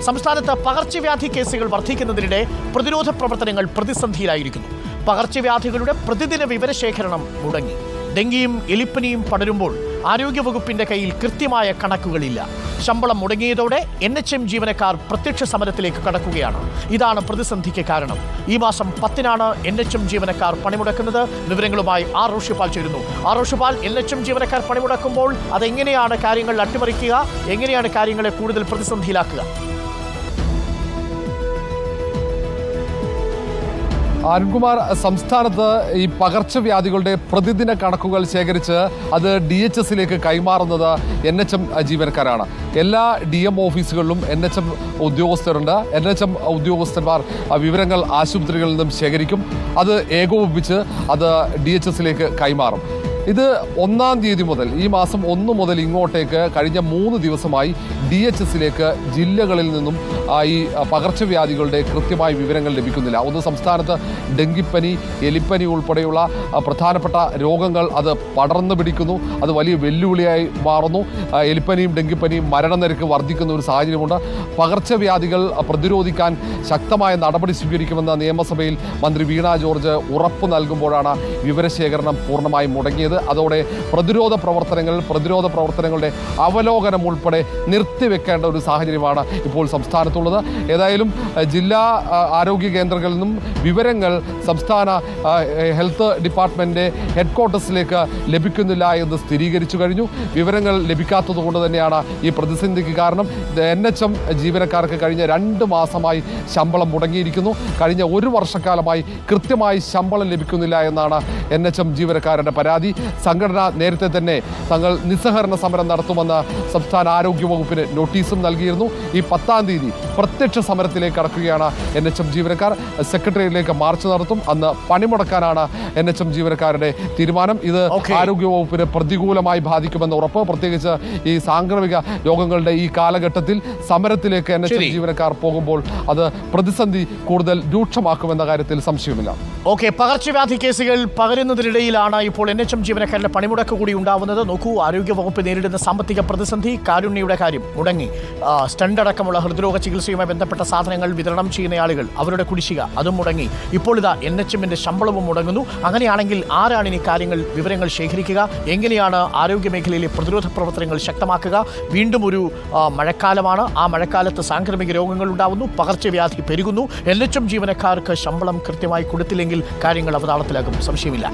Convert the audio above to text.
സംസ്ഥാനത്ത് പകർച്ചവ്യാധി കേസുകൾ വർദ്ധിക്കുന്നതിനിടെ പ്രതിരോധ പ്രവർത്തനങ്ങൾ പ്രതിസന്ധിയിലായിരിക്കുന്നു. പകർച്ചവ്യാധികളുടെ പ്രതിദിന വിവരശേഖരണം മുടങ്ങി. ഡെങ്കിയും എലിപ്പനിയും പടരുമ്പോൾ ആരോഗ്യവകുപ്പിന്റെ കയ്യിൽ കൃത്യമായ കണക്കുകളില്ല. ശമ്പളം മുടങ്ങിയതോടെ NHM ജീവനക്കാർ പ്രത്യക്ഷ സമരത്തിലേക്ക് കടക്കുകയാണ്. ഇതാണ് പ്രതിസന്ധിക്ക് കാരണം. ഈ മാസം 10-നാണ് NHM ജീവനക്കാർ പണിമുടക്കുന്നത്. വിവരങ്ങളുമായി ആർ റോഷിപാൽ ചേരുന്നു. ആർ റോഷിപാൽ, NHM ജീവനക്കാർ പണിമുടക്കുമ്പോൾ അതെങ്ങനെയാണ് കാര്യങ്ങൾ അട്ടിമറിക്കുക? എങ്ങനെയാണ് കാര്യങ്ങളെ കൂടുതൽ പ്രതിസന്ധിയിലാക്കുക? അരുൺകുമാർ, സംസ്ഥാനത്ത് ഈ പകർച്ചവ്യാധികളുടെ പ്രതിദിന കണക്കുകൾ ശേഖരിച്ച് അത് DHSലേക്ക് കൈമാറുന്നത് NHM ജീവനക്കാരാണ്. എല്ലാ DM ഓഫീസുകളിലും NHM ഉദ്യോഗസ്ഥരുണ്ട്. NHM ഉദ്യോഗസ്ഥന്മാർ വിവരങ്ങൾ ആശുപത്രികളിൽ നിന്നും ശേഖരിക്കും. അത് ഏകോപിപ്പിച്ച് അത് DHSലേക്ക് കൈമാറും. ഇത് 1-ാം തീയതി മുതൽ, ഈ മാസം 1 മുതൽ ഇങ്ങോട്ടേക്ക് കഴിഞ്ഞ 3 ദിവസമായി DHSലേക്ക് ജില്ലകളിൽ നിന്നും ഈ പകർച്ചവ്യാധികളുടെ കൃത്യമായ വിവരങ്ങൾ ലഭിക്കുന്നില്ല. ഒന്ന്, സംസ്ഥാനത്ത് ഡെങ്കിപ്പനി, എലിപ്പനി ഉൾപ്പെടെയുള്ള പ്രധാനപ്പെട്ട രോഗങ്ങൾ അത് പടർന്നു പിടിക്കുന്നു. അത് വലിയ വെല്ലുവിളിയായി മാറുന്നു. എലിപ്പനിയും ഡെങ്കിപ്പനിയും മരണനിരക്ക് വർദ്ധിക്കുന്ന ഒരു സാഹചര്യമുണ്ട്. പകർച്ചവ്യാധികൾ പ്രതിരോധിക്കാൻ ശക്തമായ നടപടി സ്വീകരിക്കുമെന്ന് നിയമസഭയിൽ മന്ത്രി വീണ ജോർജ് ഉറപ്പ് നൽകുമ്പോഴാണ് വിവരശേഖരണം പൂർണ്ണമായും മുടങ്ങിയത്. അതോടെ പ്രതിരോധ പ്രവർത്തനങ്ങളുടെ അവലോകനം ഉൾപ്പെടെ നിർത്തിവെക്കേണ്ട ഒരു സാഹചര്യമാണ് ഇപ്പോൾ സംസ്ഥാനത്തുള്ളത്. ഏതായാലും ജില്ലാ ആരോഗ്യ കേന്ദ്രങ്ങളിൽ നിന്നും വിവരങ്ങൾ സംസ്ഥാന ഹെൽത്ത് ഡിപ്പാർട്ട്മെൻറ്റിൻ്റെ ഹെഡ്ക്വാർട്ടേഴ്സിലേക്ക് ലഭിക്കുന്നില്ല എന്ന് സ്ഥിരീകരിച്ചു കഴിഞ്ഞു. വിവരങ്ങൾ ലഭിക്കാത്തത് കൊണ്ട് തന്നെയാണ് ഈ പ്രതിസന്ധിക്ക് കാരണം. NHM ജീവനക്കാർക്ക് കഴിഞ്ഞ 2 മാസമായി ശമ്പളം മുടങ്ങിയിരിക്കുന്നു. കഴിഞ്ഞ 1 വർഷക്കാലമായി കൃത്യമായി ശമ്പളം ലഭിക്കുന്നില്ല എന്നാണ് NHM ജീവനക്കാരുടെ പരാതി. സംഘടന നേരത്തെ തന്നെ തങ്ങൾ നിസ്സഹകരണ സമരം നടത്തുമെന്ന് സംസ്ഥാന ആരോഗ്യ വകുപ്പിന് നോട്ടീസും നൽകിയിരുന്നു. ഈ 10-ാം തീയതി പ്രത്യക്ഷ സമരത്തിലേക്ക് കടക്കുകയാണ് NHM ജീവനക്കാർ. സെക്രട്ടേറിയറ്റിലേക്ക് മാർച്ച് നടത്തും. അന്ന് പണിമുടക്കാനാണ് NHM ജീവനക്കാരുടെ തീരുമാനം. ഇത് ആരോഗ്യ വകുപ്പിന് പ്രതികൂലമായി ബാധിക്കുമെന്ന് ഉറപ്പ്. പ്രത്യേകിച്ച് ഈ സാംക്രമിക രോഗങ്ങളുടെ ഈ കാലഘട്ടത്തിൽ സമരത്തിലേക്ക് NHM ജീവനക്കാർ പോകുമ്പോൾ അത് പ്രതിസന്ധി കൂടുതൽ രൂക്ഷമാക്കുമെന്ന കാര്യത്തിൽ സംശയമില്ല. പകർച്ചവ്യാധി കേസുകൾ പകരുന്നതിനിടയിലാണ് ഇപ്പോൾ NHM ജീവനക്കാരുടെ പണിമുടക്ക് കൂടി ഉണ്ടാവുന്നത്. നോക്കൂ, ആരോഗ്യവകുപ്പ് നേരിടുന്ന സാമ്പത്തിക പ്രതിസന്ധി. കാരുണ്യയുടെ കാര്യം മുടങ്ങി. സ്റ്റണ്ട് അടക്കമുള്ള ഹൃദ്രോഗ ചികിത്സയുമായി ബന്ധപ്പെട്ട സാധനങ്ങൾ വിതരണം ചെയ്യുന്ന ആളുകൾ, അവരുടെ കുടിശ്ശിക അതും മുടങ്ങി. ഇപ്പോൾ ഇതാ NHMന്റെ ശമ്പളവും മുടങ്ങുന്നു. അങ്ങനെയാണെങ്കിൽ ആരാണ് ഇനി വിവരങ്ങൾ ശേഖരിക്കുക? എങ്ങനെയാണ് ആരോഗ്യ മേഖലയിലെ പ്രതിരോധ പ്രവർത്തനങ്ങൾ ശക്തമാക്കുക? വീണ്ടും ഒരു മഴക്കാലമാണ്. ആ മഴക്കാലത്ത് സാംക്രമിക രോഗങ്ങൾ ഉണ്ടാവുന്നു, പകർച്ചവ്യാധി പെരുകുന്നു. NHM ജീവനക്കാർക്ക് ശമ്പളം കൃത്യമായി കൊടുത്തില്ലെങ്കിൽ കാര്യങ്ങൾ അവതാളത്തിലാകും, സംശയമില്ല.